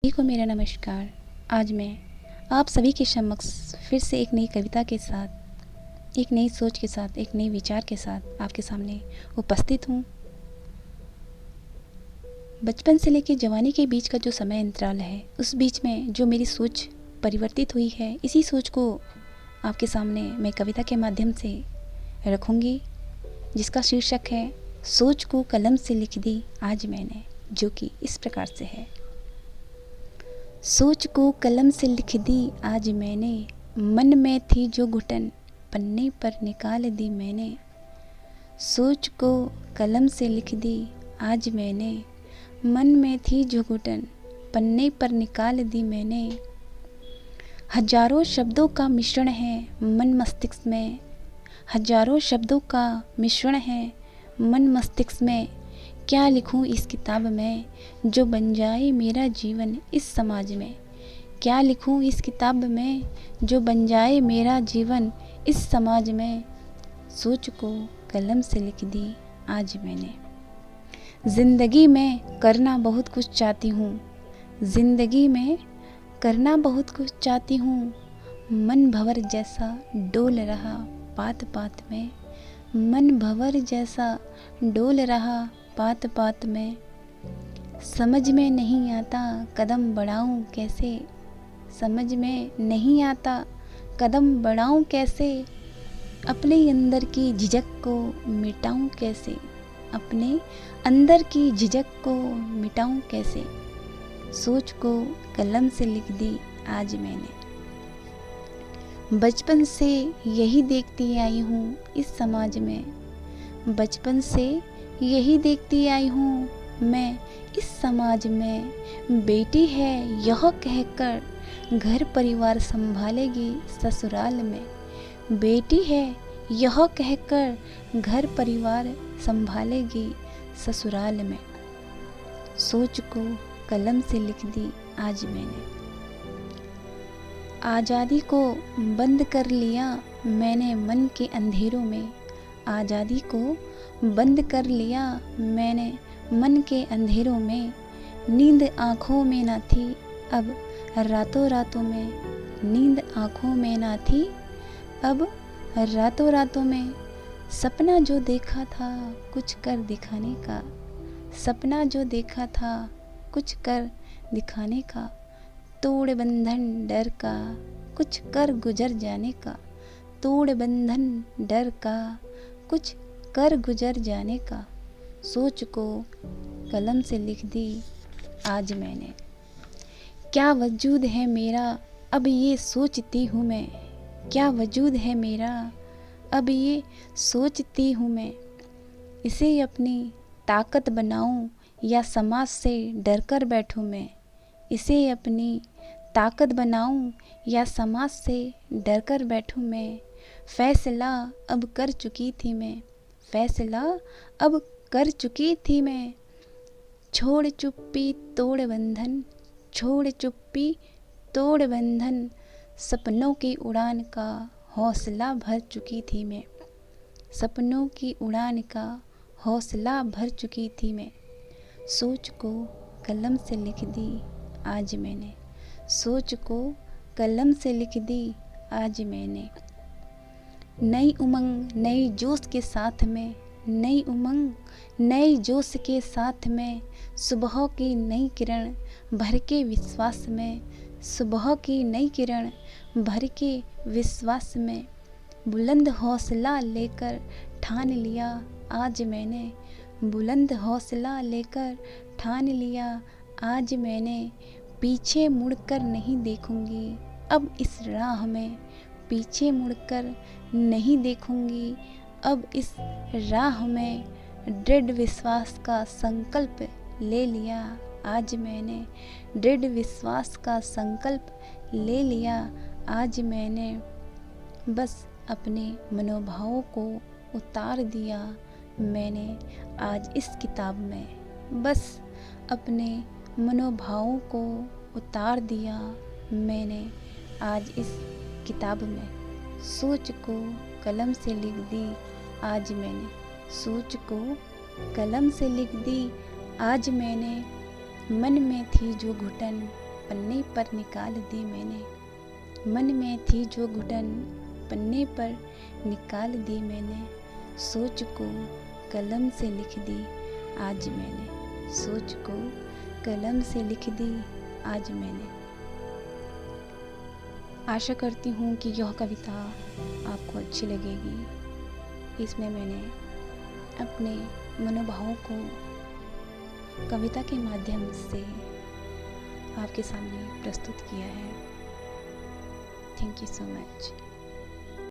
सभी को मेरा नमस्कार। आज मैं आप सभी के समक्ष फिर से एक नई कविता के साथ, एक नई सोच के साथ, एक नए विचार के साथ आपके सामने उपस्थित हूँ। बचपन से लेकर जवानी के बीच का जो समय अंतराल है, उस बीच में जो मेरी सोच परिवर्तित हुई है, इसी सोच को आपके सामने मैं कविता के माध्यम से रखूँगी, जिसका शीर्षक है सोच को कलम से लिख दी आज मैंने, जो कि इस प्रकार से है। सोच को कलम से लिख दी आज मैंने, मन में थी जो घुटन पन्ने पर निकाल दी मैंने। सोच को कलम से लिख दी आज मैंने, मन में थी जो घुटन पन्ने पर निकाल दी मैंने। हजारों शब्दों का मिश्रण है मन मस्तिष्क में, हजारों शब्दों का मिश्रण है मन मस्तिष्क में। क्या लिखूं इस किताब में जो बन जाए मेरा जीवन इस समाज में। क्या लिखूं इस किताब में जो बन जाए मेरा जीवन इस समाज में। सोच को कलम से लिख दी आज मैंने। ज़िंदगी में करना बहुत कुछ चाहती हूँ, ज़िंदगी में करना बहुत कुछ चाहती हूँ। मन भंवर जैसा डोल रहा पात पात में, मन भंवर जैसा डोल रहा पात पात में। समझ में नहीं आता कदम बढ़ाऊं कैसे, समझ में नहीं आता कदम बढ़ाऊं कैसे। अपने अंदर की झिझक को मिटाऊं कैसे, अपने अंदर की झिझक को मिटाऊं कैसे। सोच को कलम से लिख दी आज मैंने। बचपन से यही देखती आई हूँ इस समाज में, बचपन से यही देखती आई हूँ मैं इस समाज में। बेटी है यह कहकर घर परिवार संभालेगी ससुराल में, बेटी है यह कहकर घर परिवार संभालेगी ससुराल में। सोच को कलम से लिख दी आज मैंने। आज़ादी को बंद कर लिया मैंने मन के अंधेरों में, आज़ादी को बंद कर लिया मैंने मन के अंधेरों में। नींद आँखों में ना थी अब रातों रातों में, नींद आँखों में ना थी अब रातों रातों में। सपना जो देखा था कुछ कर दिखाने का, सपना जो देखा था कुछ कर दिखाने का। तोड़ बंधन डर का कुछ कर गुजर जाने का, तोड़ बंधन डर का कुछ कर गुजर जाने का। सोच को कलम से लिख दी आज मैंने। क्या वजूद है मेरा अब ये सोचती हूँ मैं, क्या वजूद है मेरा अब ये सोचती हूँ मैं। इसे अपनी ताकत बनाऊँ या समाज से डर कर बैठूँ मैं, इसे अपनी ताकत बनाऊँ या समाज से डर कर बैठूँ मैं। फैसला अब कर चुकी थी मैं, फैसला अब कर चुकी थी मैं। छोड़ चुप्पी तोड़ बंधन, छोड़ चुप्पी तोड़ बंधन। सपनों की उड़ान का हौसला भर चुकी थी मैं, सपनों की उड़ान का हौसला भर चुकी थी मैं। सोच को कलम से लिख दी आज मैंने, सोच को कलम से लिख दी आज मैंने। नई उमंग नई जोश के साथ में, नई उमंग नई जोश के साथ में। सुबह की नई किरण भर के विश्वास में, सुबह की नई किरण भर के विश्वास में। बुलंद हौसला लेकर ठान लिया आज मैंने, बुलंद हौसला लेकर ठान लिया आज मैंने। पीछे मुड़कर नहीं देखूंगी अब इस राह में, पीछे मुड़कर नहीं देखूंगी अब इस राह में। दृढ़ विश्वास का संकल्प ले लिया आज मैंने, दृढ़ विश्वास का संकल्प ले लिया आज मैंने। बस अपने मनोभावों को उतार दिया मैंने आज इस किताब में, बस अपने मनोभावों को उतार दिया मैंने आज इस किताब में। सोच को कलम से लिख दी आज मैंने, सोच को कलम से लिख दी आज मैंने। मन में थी जो घुटन पन्ने पर निकाल दी मैंने। मन में थी जो घुटन पन्ने पर निकाल दी मैंने। सोच को कलम से लिख दी आज मैंने। सोच को कलम से लिख दी आज मैंने। आशा करती हूँ कि यह कविता आपको अच्छी लगेगी। इसमें मैंने अपने मनोभावों को कविता के माध्यम से आपके सामने प्रस्तुत किया है। Thank you so much.